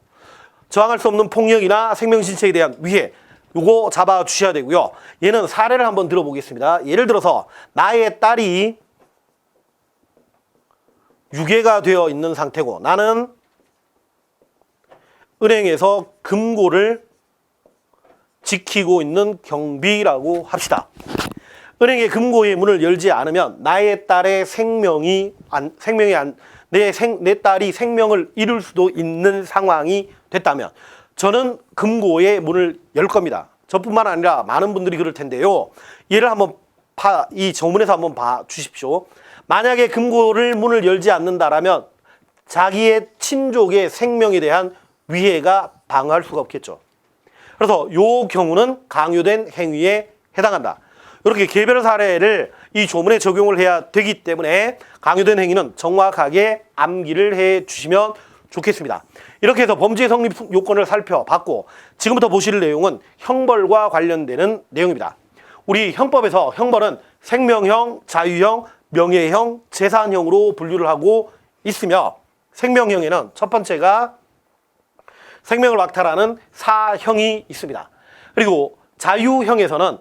저항할 수 없는 폭력이나 생명, 신체에 대한 위해, 요거 잡아 주셔야 되고요. 얘는 사례를 한번 들어보겠습니다. 예를 들어서 나의 딸이 유괴가 되어 있는 상태고 나는 은행에서 금고를 지키고 있는 경비라고 합시다. 은행의 금고의 문을 열지 않으면 나의 딸의 내 딸이 생명을 잃을 수도 있는 상황이 됐다면 저는 금고의 문을 열 겁니다. 저뿐만 아니라 많은 분들이 그럴 텐데요. 얘를 한번 이 조문에서 한번 봐 주십시오. 만약에 금고를 문을 열지 않는다라면 자기의 친족의 생명에 대한 위해가 방어할 수가 없겠죠. 그래서 이 경우는 강요된 행위에 해당한다. 이렇게 개별 사례를 이 조문에 적용을 해야 되기 때문에 강요된 행위는 정확하게 암기를 해 주시면 좋겠습니다. 이렇게 해서 범죄 성립 요건을 살펴봤고 지금부터 보실 내용은 형벌과 관련되는 내용입니다. 우리 형법에서 형벌은 생명형, 자유형, 명예형, 재산형으로 분류를 하고 있으며 생명형에는 첫 번째가 생명을 박탈하는 사형이 있습니다. 그리고 자유형에는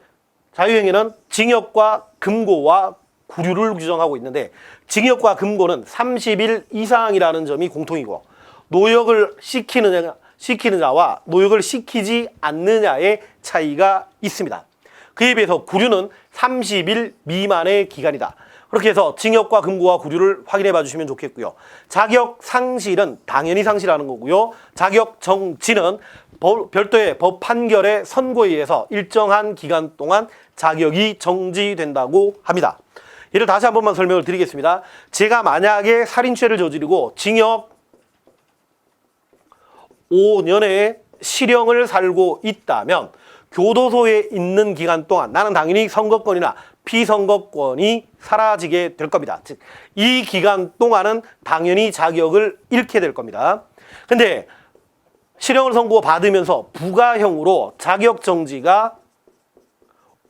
징역과 금고와 구류를 규정하고 있는데 징역과 금고는 30일 이상이라는 점이 공통이고 노역을 시키느냐와 노역을 시키지 않느냐의 차이가 있습니다. 그에 비해서 구류는 30일 미만의 기간이다. 그렇게 해서 징역과 금고와 구류를 확인해 봐 주시면 좋겠고요. 자격 상실은 당연히 상실하는 거고요. 자격 정지는 별도의 법 판결의 선고에 의해서 일정한 기간 동안 자격이 정지된다고 합니다. 이를 다시 한 번만 설명을 드리겠습니다. 제가 만약에 살인죄를 저지르고 징역 5년의 실형을 살고 있다면 교도소에 있는 기간 동안 나는 당연히 선거권이나 피선거권이 사라지게 될 겁니다. 즉, 이 기간 동안은 당연히 자격을 잃게 될 겁니다. 근데 실형을 선고받으면서 부가형으로 자격 정지가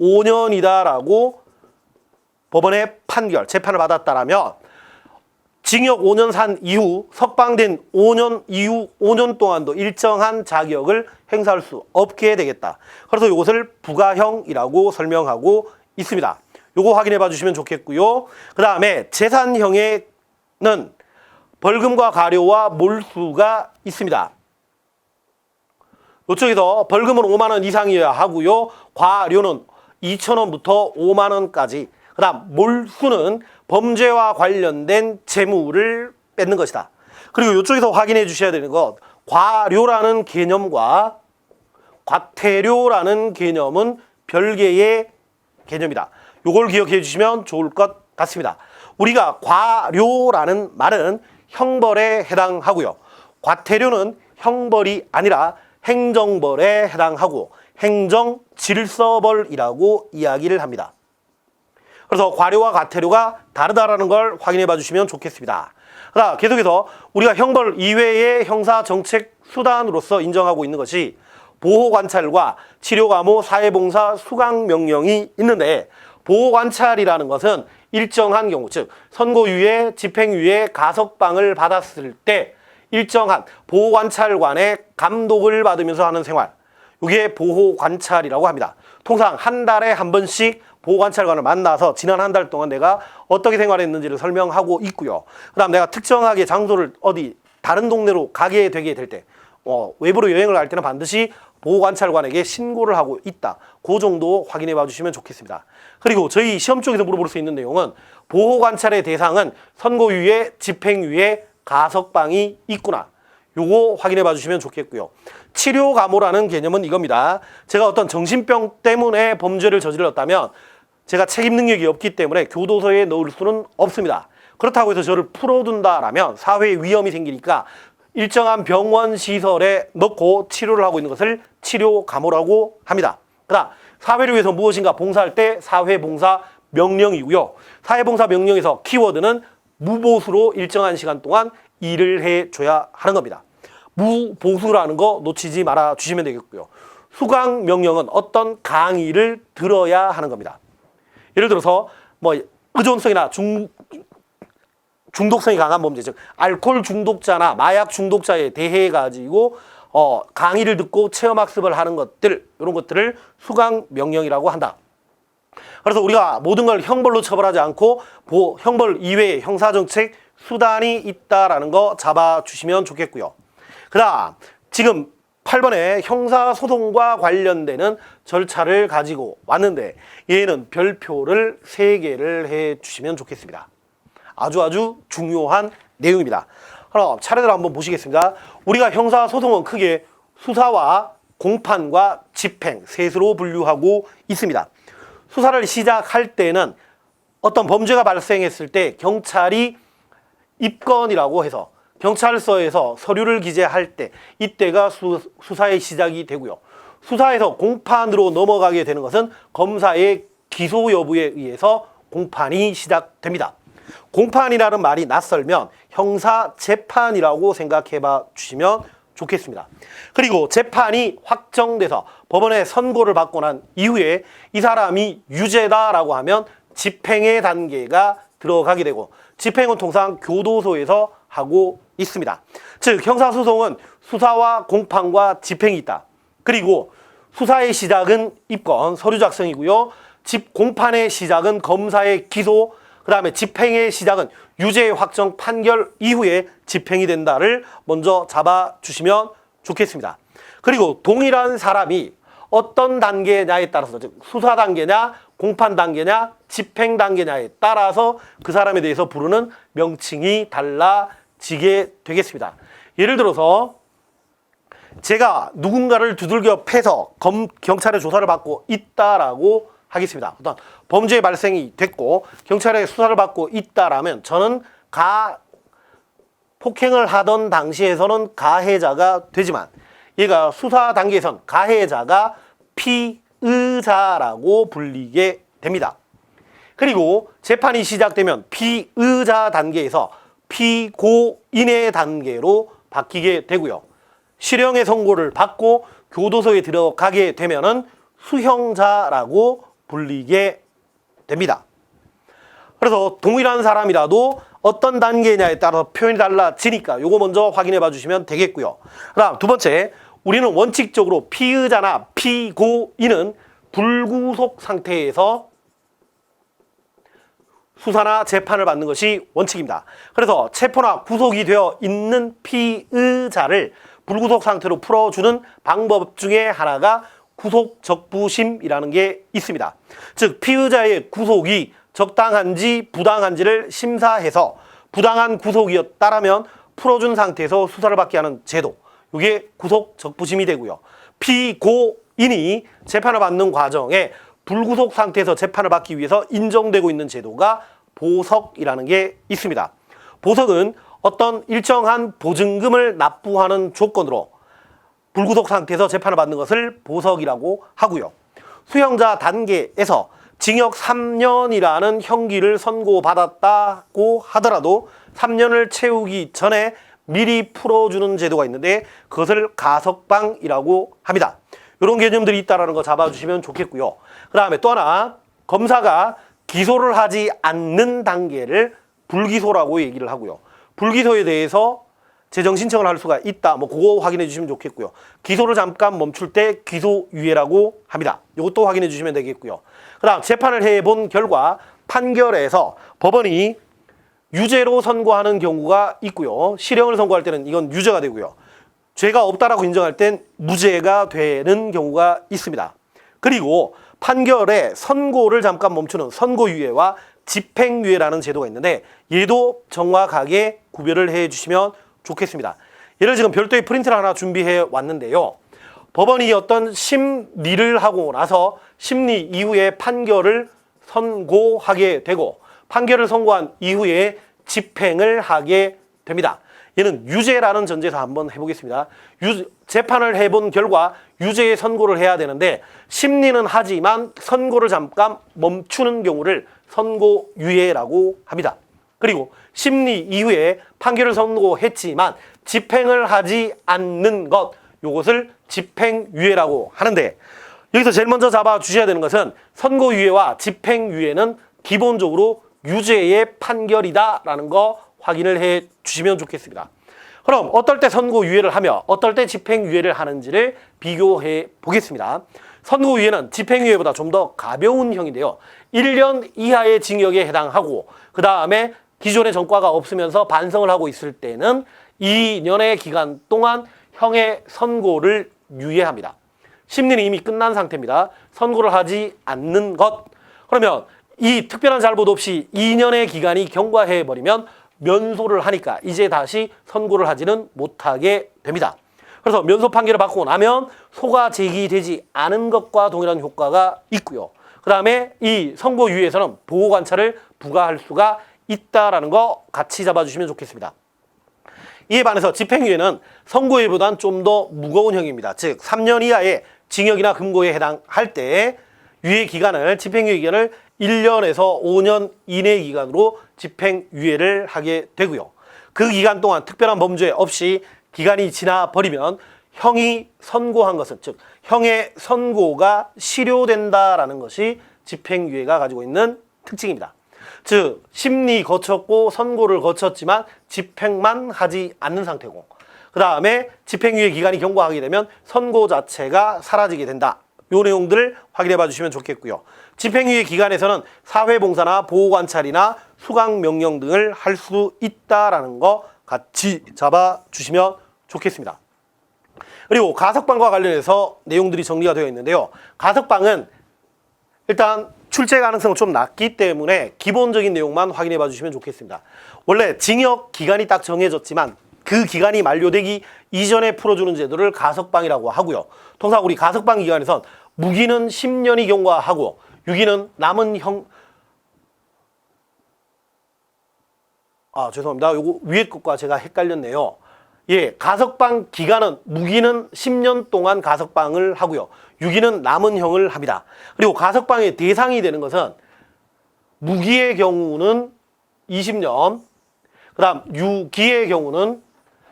5년이다라고 법원의 판결, 재판을 받았다라면 징역 5년 산 이후 석방된 5년 이후 5년 동안도 일정한 자격을 행사할 수 없게 되겠다. 그래서 이것을 부가형이라고 설명하고 있습니다. 요거 확인해 봐 주시면 좋겠고요. 그 다음에 재산형에는 벌금과 과료와 몰수가 있습니다. 이쪽에서 벌금은 5만 원 이상이어야 하고요. 과료는 2,000원부터 5만 원까지. 그 다음 몰수는 범죄와 관련된 재물을 뺏는 것이다. 그리고 이쪽에서 확인해 주셔야 되는 것, 과료라는 개념과 과태료라는 개념은 별개의 개념이다. 요걸 기억해 주시면 좋을 것 같습니다. 우리가 과료라는 말은 형벌에 해당하고요. 과태료는 형벌이 아니라 행정벌에 해당하고 행정질서벌이라고 이야기를 합니다. 그래서 과료와 과태료가 다르다라는 걸 확인해 봐 주시면 좋겠습니다. 그다음 계속해서 우리가 형벌 이외의 형사정책 수단으로서 인정하고 있는 것이 보호관찰과 치료감호, 사회봉사, 수강명령이 있는데, 보호관찰이라는 것은 일정한 경우, 즉 선고유예, 집행유예, 가석방을 받았을 때 일정한 보호관찰관의 감독을 받으면서 하는 생활, 이게 보호관찰이라고 합니다. 통상 한 달에 한 번씩 보호관찰관을 만나서 지난 한 달 동안 내가 어떻게 생활했는지를 설명하고 있고요. 그 다음 내가 특정하게 장소를 어디 다른 동네로 가게 되게 될 때, 외부로 여행을 갈 때는 반드시 보호관찰관에게 신고를 하고 있다. 그 정도 확인해 봐 주시면 좋겠습니다. 그리고 저희 시험 쪽에서 물어볼 수 있는 내용은 보호관찰의 대상은 선고유예, 집행유예, 가석방이 있구나. 요거 확인해 봐 주시면 좋겠고요. 치료감호라는 개념은 이겁니다. 제가 어떤 정신병 때문에 범죄를 저질렀다면 제가 책임 능력이 없기 때문에 교도소에 넣을 수는 없습니다. 그렇다고 해서 저를 풀어둔다라면 사회에 위험이 생기니까 일정한 병원 시설에 넣고 치료를 하고 있는 것을 치료감호라고 합니다. 그다음 사회를 위해서 무엇인가 봉사할 때 사회봉사 명령이고요. 사회봉사 명령에서 키워드는 무보수로 일정한 시간 동안 일을 해줘야 하는 겁니다. 무보수라는 거 놓치지 말아 주시면 되겠고요. 수강 명령은 어떤 강의를 들어야 하는 겁니다. 예를 들어서 의존성이나 중독성이 강한 범죄, 즉 알코올 중독자나 마약 중독자에 대해 가지고 강의를 듣고 체험학습을 하는 것들, 이런 것들을 수강 명령이라고 한다. 그래서 우리가 모든 걸 형벌로 처벌하지 않고 형벌 이외의 형사정책 수단이 있다라는 거 잡아주시면 좋겠고요. 그 다음 지금 8번에 형사소송과 관련되는 절차를 가지고 왔는데, 얘는 별표를 3개를 해주시면 좋겠습니다. 아주 중요한 내용입니다. 그럼 차례대로 한번 보시겠습니다. 우리가 형사소송은 크게 수사와 공판과 집행 셋으로 분류하고 있습니다. 수사를 시작할 때는 어떤 범죄가 발생했을 때 경찰이 입건이라고 해서 경찰서에서 서류를 기재할 때, 이때가 수사의 시작이 되고요. 수사에서 공판으로 넘어가게 되는 것은 검사의 기소 여부에 의해서 공판이 시작됩니다. 공판이라는 말이 낯설면 형사재판이라고 생각해 봐 주시면 좋겠습니다. 그리고 재판이 확정돼서 법원의 선고를 받고 난 이후에 이 사람이 유죄다라고 하면 집행의 단계가 들어가게 되고, 집행은 통상 교도소에서 하고 있습니다. 즉 형사소송은 수사와 공판과 집행이 있다. 그리고 수사의 시작은 입건, 서류 작성이고요. 공판의 시작은 검사의 기소, 그 다음에 집행의 시작은 유죄 확정 판결 이후에 집행이 된다를 먼저 잡아주시면 좋겠습니다. 그리고 동일한 사람이 어떤 단계냐에 따라서, 즉 수사 단계냐, 공판 단계냐, 집행 단계냐에 따라서 그 사람에 대해서 부르는 명칭이 달라지게 되겠습니다. 예를 들어서 제가 누군가를 두들겨 패서 경찰의 조사를 받고 있다라고 하겠습니다. 어떤 범죄 발생이 됐고 경찰의 수사를 받고 있다라면 저는 폭행을 하던 당시에서는 가해자가 되지만, 얘가 수사 단계에선 가해자가 피의자라고 불리게 됩니다. 그리고 재판이 시작되면 피의자 단계에서 피고인의 단계로 바뀌게 되고요. 실형의 선고를 받고 교도소에 들어가게 되면은 수형자라고 불리게 됩니다. 그래서 동일한 사람이라도 어떤 단계냐에 따라서 표현이 달라지니까 요거 먼저 확인해 봐 주시면 되겠고요. 그다음 두 번째, 우리는 원칙적으로 피의자나 피고인은 불구속 상태에서 수사나 재판을 받는 것이 원칙입니다. 그래서 체포나 구속이 되어 있는 피의자를 불구속 상태로 풀어주는 방법 중에 하나가 구속적부심이라는 게 있습니다. 즉 피의자의 구속이 적당한지 부당한지를 심사해서 부당한 구속이었다라면 풀어준 상태에서 수사를 받게 하는 제도, 이게 구속적부심이 되고요. 피고인이 재판을 받는 과정에 불구속 상태에서 재판을 받기 위해서 인정되고 있는 제도가 보석이라는 게 있습니다. 보석은 어떤 일정한 보증금을 납부하는 조건으로 불구속 상태에서 재판을 받는 것을 보석이라고 하고요. 수형자 단계에서 징역 3년이라는 형기를 선고받았다고 하더라도 3년을 채우기 전에 미리 풀어주는 제도가 있는데 그것을 가석방이라고 합니다. 이런 개념들이 있다는 거 잡아주시면 좋겠고요. 그 다음에 또 하나, 검사가 기소를 하지 않는 단계를 불기소라고 얘기를 하고요. 불기소에 대해서 재정 신청을 할 수가 있다. 뭐 그거 확인해 주시면 좋겠고요. 기소를 잠깐 멈출 때 기소유예라고 합니다. 이것도 확인해 주시면 되겠고요. 그 다음 재판을 해본 결과 판결에서 법원이 유죄로 선고하는 경우가 있고요. 실형을 선고할 때는 이건 유죄가 되고요. 죄가 없다라고 인정할 땐 무죄가 되는 경우가 있습니다. 그리고 판결에 선고를 잠깐 멈추는 선고유예와 집행유예라는 제도가 있는데 얘도 정확하게 구별을 해 주시면 좋겠습니다. 얘를 지금 별도의 프린트를 하나 준비해 왔는데요. 법원이 어떤 심리를 하고 나서 심리 이후에 판결을 선고하게 되고 판결을 선고한 이후에 집행을 하게 됩니다. 얘는 유죄라는 전제에서 한번 해보겠습니다. 재판을 해본 결과 유죄의 선고를 해야 되는데 심리는 하지만 선고를 잠깐 멈추는 경우를 선고유예라고 합니다. 그리고 심리 이후에 판결을 선고했지만 집행을 하지 않는 것, 요것을 집행유예라고 하는데 여기서 제일 먼저 잡아주셔야 되는 것은 선고유예와 집행유예는 기본적으로 유죄의 판결이다라는 거 확인을 해 주시면 좋겠습니다. 그럼 어떨 때 선고유예를 하며 어떨 때 집행유예를 하는지를 비교해 보겠습니다. 선고유예는 집행유예보다 좀 더 가벼운 형인데요. 1년 이하의 징역에 해당하고 그 다음에 기존의 전과가 없으면서 반성을 하고 있을 때는 2년의 기간 동안 형의 선고를 유예합니다. 심리는 이미 끝난 상태입니다. 선고를 하지 않는 것. 그러면 이 특별한 잘못 없이 2년의 기간이 경과해버리면 면소를 하니까 이제 다시 선고를 하지는 못하게 됩니다. 그래서 면소 판결을 받고 나면 소가 제기되지 않은 것과 동일한 효과가 있고요. 그 다음에 이 선고유예에서는 보호관찰을 부과할 수가 있다라는 거 같이 잡아주시면 좋겠습니다. 이에 반해서 집행유예는 선고유예보다는 좀 더 무거운 형입니다. 즉 3년 이하의 징역이나 금고에 해당할 때 유예 기간을 집행유예 기간을 1년에서 5년 이내 기간으로 집행유예를 하게 되고요. 그 기간 동안 특별한 범죄 없이 기간이 지나버리면 형이 선고한 것은 즉 형의 선고가 실효된다라는 것이 집행유예가 가지고 있는 특징입니다. 즉 심리 거쳤고 선고를 거쳤지만 집행만 하지 않는 상태고 그 다음에 집행유예 기간이 경과하게 되면 선고 자체가 사라지게 된다. 이 내용들을 확인해 봐 주시면 좋겠고요. 집행유예 기간에서는 사회봉사나 보호관찰이나 수강명령 등을 할 수 있다라는 거 같이 잡아 주시면 좋겠습니다. 그리고 가석방과 관련해서 내용들이 정리가 되어 있는데요. 가석방은 일단 출제 가능성은 좀 낮기 때문에 기본적인 내용만 확인해 봐 주시면 좋겠습니다. 원래 징역 기간이 딱 정해졌지만 그 기간이 만료되기 이전에 풀어주는 제도를 가석방이라고 하고요. 통상 우리 가석방 기간에선 무기는 10년이 경과하고 유기는 남은 형... 죄송합니다. 요거 위에 것과 제가 헷갈렸네요. 예, 가석방 기간은 무기는 10년 동안 가석방을 하고요. 유기는 남은 형을 합니다. 그리고 가석방의 대상이 되는 것은 무기의 경우는 20년, 그 다음 유기의 경우는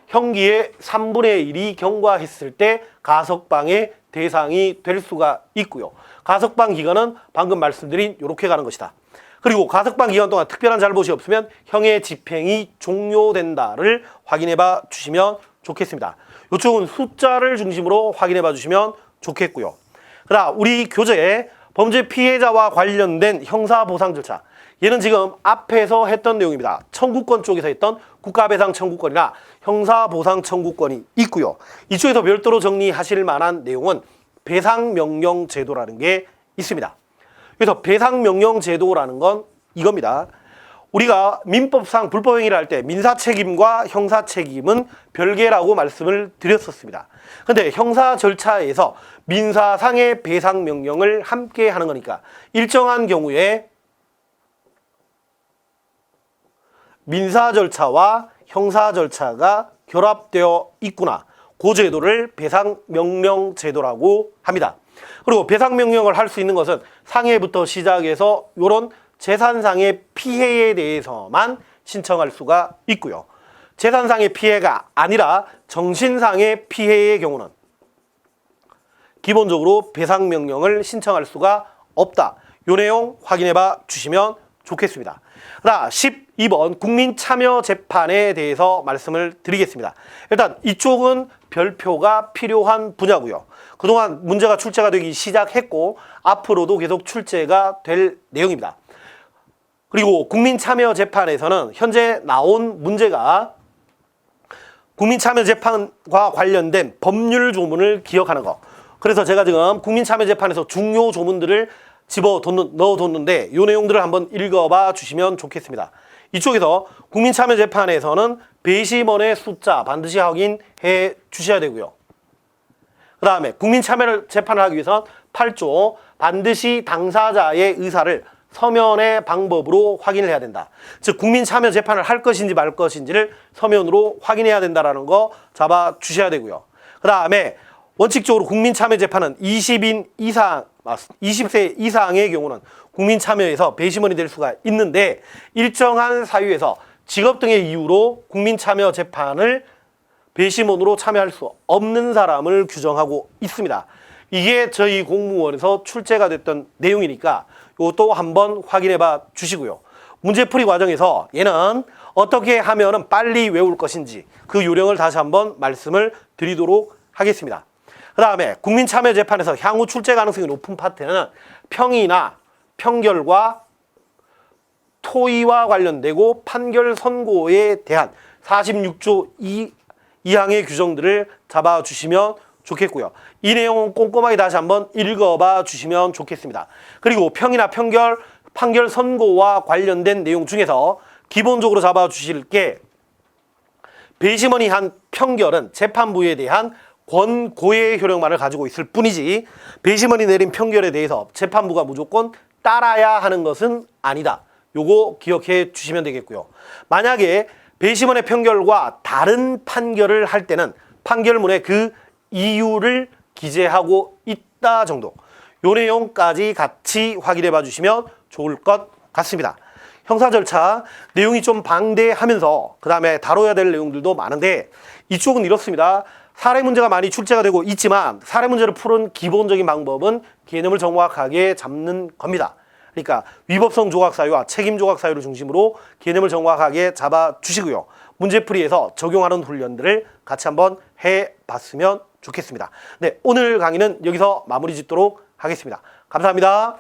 형기의 3분의 1이 경과했을 때 가석방의 대상이 될 수가 있고요. 가석방 기간은 방금 말씀드린 이렇게 가는 것이다. 그리고 가석방 기간 동안 특별한 잘못이 없으면 형의 집행이 종료된다를 확인해 봐 주시면 좋겠습니다. 이쪽은 숫자를 중심으로 확인해 봐 주시면 좋겠고요. 그다음 우리 교재에 범죄 피해자와 관련된 형사보상 절차, 얘는 지금 앞에서 했던 내용입니다. 청구권 쪽에서 했던 국가배상 청구권이나 형사보상 청구권이 있고요. 이쪽에서 별도로 정리하실 만한 내용은 배상명령 제도라는 게 있습니다. 그래서 배상명령 제도라는 건 이겁니다. 우리가 민법상 불법행위를 할 때 민사책임과 형사책임은 별개라고 말씀을 드렸었습니다. 근데 형사 절차에서 민사상의 배상명령을 함께 하는 거니까 일정한 경우에 민사 절차와 형사 절차가 결합되어 있구나. 그 제도를 배상명령 제도라고 합니다. 그리고 배상명령을 할 수 있는 것은 상해부터 시작해서 이런 재산상의 피해에 대해서만 신청할 수가 있고요. 재산상의 피해가 아니라 정신상의 피해의 경우는 기본적으로 배상명령을 신청할 수가 없다. 이 내용 확인해 봐 주시면 좋겠습니다. 그다음 12번 국민참여재판에 대해서 말씀을 드리겠습니다. 일단 이쪽은 별표가 필요한 분야고요. 그동안 문제가 출제가 되기 시작했고 앞으로도 계속 출제가 될 내용입니다. 그리고 국민참여재판에서는 현재 나온 문제가 국민참여재판과 관련된 법률 조문을 기억하는 거. 그래서 제가 지금 국민참여재판에서 중요 조문들을 넣어뒀는데 이 내용들을 한번 읽어봐 주시면 좋겠습니다. 이쪽에서 국민참여재판에서는 배심원의 숫자 반드시 확인해 주셔야 되고요. 그 다음에 국민참여재판을 하기 위해서는 8조 반드시 당사자의 의사를 서면의 방법으로 확인을 해야 된다. 즉 국민참여재판을 할 것인지 말 것인지를 서면으로 확인해야 된다는 거 잡아 주셔야 되고요. 그 다음에 원칙적으로 국민참여재판은 20인 이상, 20세 이상의 경우는 국민참여에서 배심원이 될 수가 있는데 일정한 사유에서 직업 등의 이유로 국민참여재판을 배심원으로 참여할 수 없는 사람을 규정하고 있습니다. 이게 저희 공무원에서 출제가 됐던 내용이니까 이것도 한번 확인해 봐 주시고요. 문제풀이 과정에서 얘는 어떻게 하면은 빨리 외울 것인지 그 요령을 다시 한번 말씀을 드리도록 하겠습니다. 그 다음에 국민참여재판에서 향후 출제 가능성이 높은 파트는 평이나 평결과 토의와 관련되고 판결 선고에 대한 46조 2항의 규정들을 잡아주시면 좋겠고요. 이 내용은 꼼꼼하게 다시 한번 읽어봐 주시면 좋겠습니다. 그리고 평이나 평결, 판결 선고와 관련된 내용 중에서 기본적으로 잡아주실 게 배심원이 한 평결은 재판부에 대한 권고의 효력만을 가지고 있을 뿐이지 배심원이 내린 평결에 대해서 재판부가 무조건 따라야 하는 것은 아니다. 요거 기억해 주시면 되겠고요. 만약에 배심원의 평결과 다른 판결을 할 때는 판결문에 그 이유를 기재하고 있다 정도. 요 내용까지 같이 확인해 봐 주시면 좋을 것 같습니다. 형사 절차 내용이 좀 방대하면서 그 다음에 다뤄야 될 내용들도 많은데 이쪽은 이렇습니다. 사례 문제가 많이 출제가 되고 있지만 사례 문제를 푸는 기본적인 방법은 개념을 정확하게 잡는 겁니다. 그러니까 위법성 조각 사유와 책임 조각 사유를 중심으로 개념을 정확하게 잡아 주시고요. 문제풀이에서 적용하는 훈련들을 같이 한번 해봤으면 좋겠습니다. 네, 오늘 강의는 여기서 마무리 짓도록 하겠습니다. 감사합니다.